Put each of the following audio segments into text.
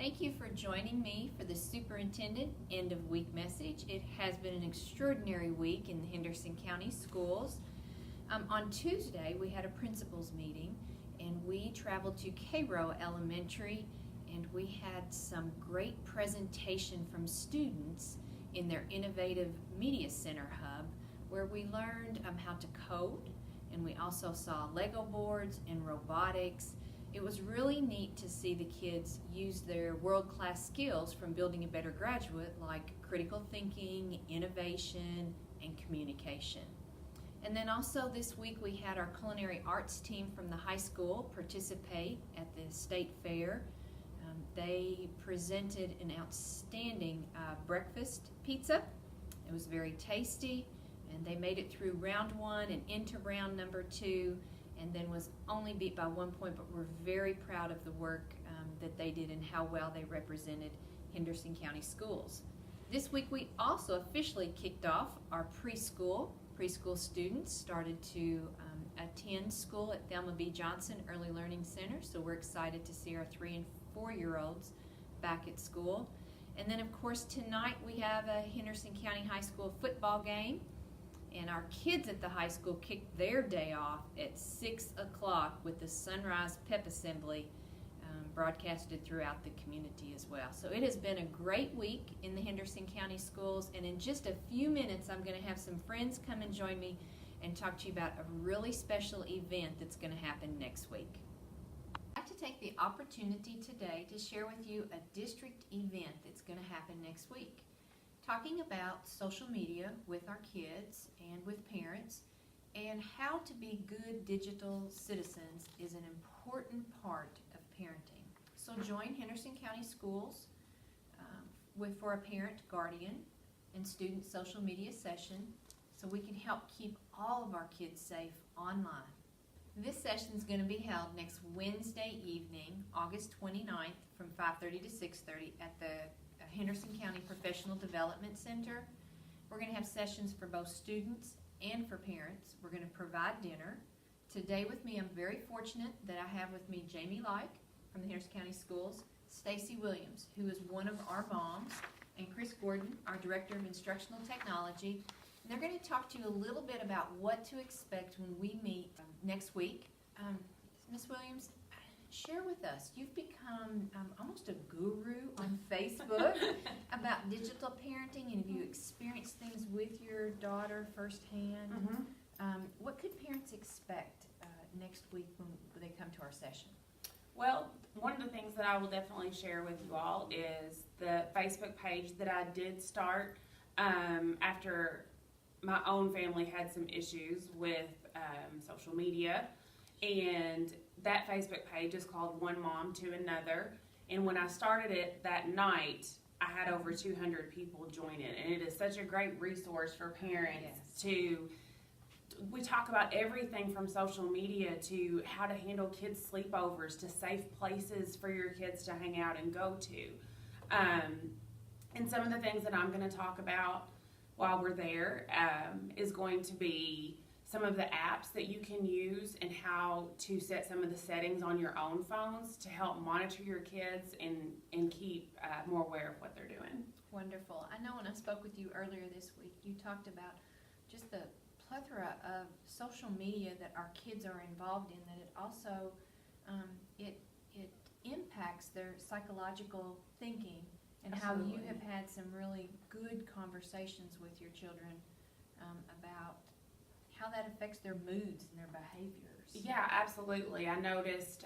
Thank you for joining me for the Superintendent End of Week message. It has been an extraordinary week in the Henderson County Schools. On Tuesday, we had a principals meeting, and we traveled to Cairo Elementary, and we had some great presentation from students in their Innovative Media Center hub, where we learned how to code, and we also saw Lego boards and robotics. It was really neat to see the kids use their world-class skills from building a better graduate, like critical thinking, innovation, and communication. And then also this week we had our culinary arts team from the high school participate at the state fair. They presented an outstanding breakfast pizza. It was very tasty, and they made it through round one and into round number two, and then was only beat by 1 point, but we're very proud of the work that they did and how well they represented Henderson County Schools. This week we also officially kicked off our preschool. Preschool students started to attend school at Thelma B. Johnson Early Learning Center, so we're excited to see our 3- and 4-year-olds back at school. And then of course tonight we have a Henderson County High School football game. And our kids at the high school kicked their day off at 6 o'clock with the Sunrise Pep Assembly broadcasted throughout the community as well. So it has been a great week in the Henderson County Schools, and in just a few minutes I'm going to have some friends come and join me and talk to you about a really special event that's going to happen next week. I'd like to take the opportunity today to share with you a district event that's going to happen next week. Talking about social media with our kids and with parents, and how to be good digital citizens is an important part of parenting. So join Henderson County Schools for a parent, guardian, and student social media session so we can help keep all of our kids safe online. This session is going to be held next Wednesday evening, August 29th from 5:30 to 6:30 at the Henderson County Professional Development Center. We're going to have sessions for both students and for parents. We're going to provide dinner. Today with me, I'm very fortunate that I have with me Jamie Like from the Henderson County Schools, Stacy Williams, who is one of our moms, and Chris Gordon, our Director of Instructional Technology. And they're going to talk to you a little bit about what to expect when we meet next week. Ms. Williams, share with us, you've become almost a guru on Facebook about digital parenting, and have you experienced things with your daughter firsthand? Mm-hmm. What could parents expect next week when they come to our session? Well, one of the things that I will definitely share with you all is the Facebook page that I did start after my own family had some issues with social media, and that Facebook page is called One Mom to Another. And when I started it that night, I had over 200 people join it, and it is such a great resource for parents. Yes. We talk about everything from social media to how to handle kids' sleepovers to safe places for your kids to hang out and go to. And some of the things that I'm going to talk about while we're there is going to be some of the apps that you can use and how to set some of the settings on your own phones to help monitor your kids and keep more aware of what they're doing. Wonderful. I know when I spoke with you earlier this week, you talked about just the plethora of social media that our kids are involved in, that it also it impacts their psychological thinking, and Absolutely. how you have had some really good conversations with your children about how that affects their moods and their behaviors. Yeah, absolutely. I noticed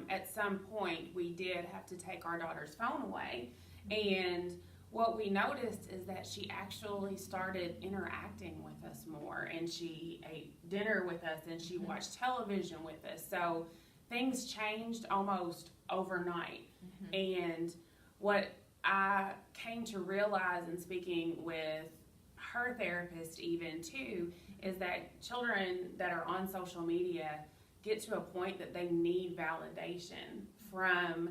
at some point we did have to take our daughter's phone away, and what we noticed is that she actually started interacting with us more, and she ate dinner with us, and she watched television with us. So things changed almost overnight. And what I came to realize in speaking with her therapist even too is that children that are on social media get to a point that they need validation from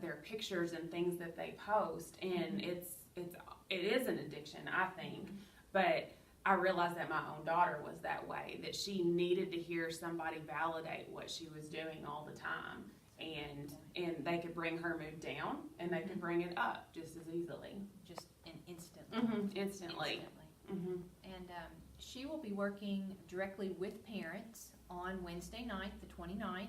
their pictures and things that they post, and it is an addiction, I think. But I realized that my own daughter was that way, that she needed to hear somebody validate what she was doing all the time. and they could bring her mood down, and they could bring it up just as easily. Just instantly. Instantly. Mm-hmm. And she will be working directly with parents on Wednesday night, the 29th.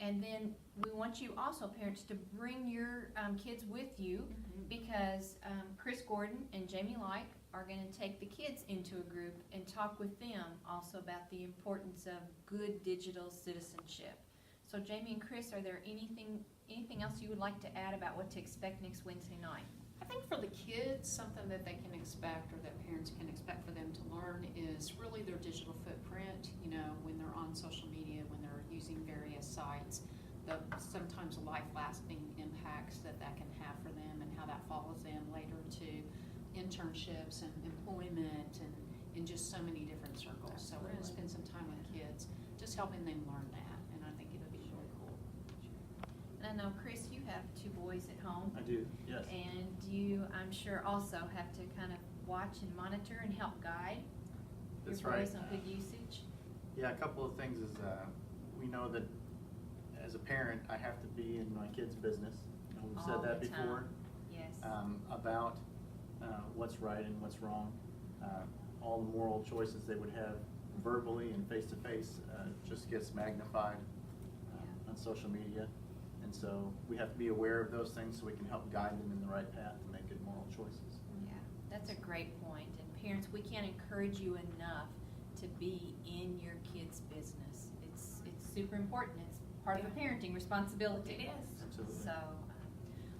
And then we want you also, parents, to bring your kids with you, because Chris Gordon and Jamie Like are going to take the kids into a group and talk with them also about the importance of good digital citizenship. So Jamie and Chris, are there anything else you would like to add about what to expect next Wednesday night? I think for the kids, something that they can expect, or that parents can expect for them to learn, is really their digital footprint. You know, when they're on social media, when they're using various sites, sometimes life-lasting impacts that can have for them, and how that follows them later to internships and employment and in just so many different circles. So we're going to spend some time with kids, just helping them learn that, and I think it'll be really cool. And I know, Chris, you have 2 boys at home. I do, yes. And you, I'm sure, also have to kind of watch and monitor and help guide That's your right. boys on good usage. Yeah, a couple of things is we know that as a parent, I have to be in my kid's business. We've All said that the time. before. Yes. About what's right and what's wrong. All the moral choices they would have verbally and face-to-face just gets magnified on social media. And so we have to be aware of those things so we can help guide them in the right path to make good moral choices. Yeah, that's a great point. And parents, we can't encourage you enough to be in your kid's business. It's super important. It's part of a parenting responsibility. It is. Absolutely. So,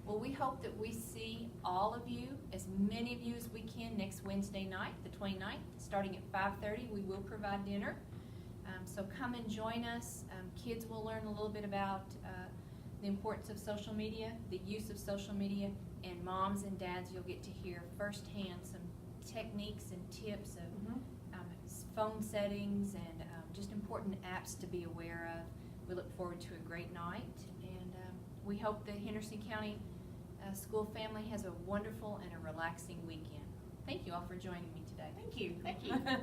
well, we hope that we see all of you, as many of you as we can, next Wednesday night, the 29th, starting at 5:30. We will provide dinner. So come and join us. Kids will learn a little bit about the importance of social media, the use of social media, and moms and dads, you'll get to hear firsthand some techniques and tips of phone settings and just important apps to be aware of. We look forward to a great night, and we hope the Henderson County school family has a wonderful and a relaxing weekend. Thank you all for joining me today. Thank you.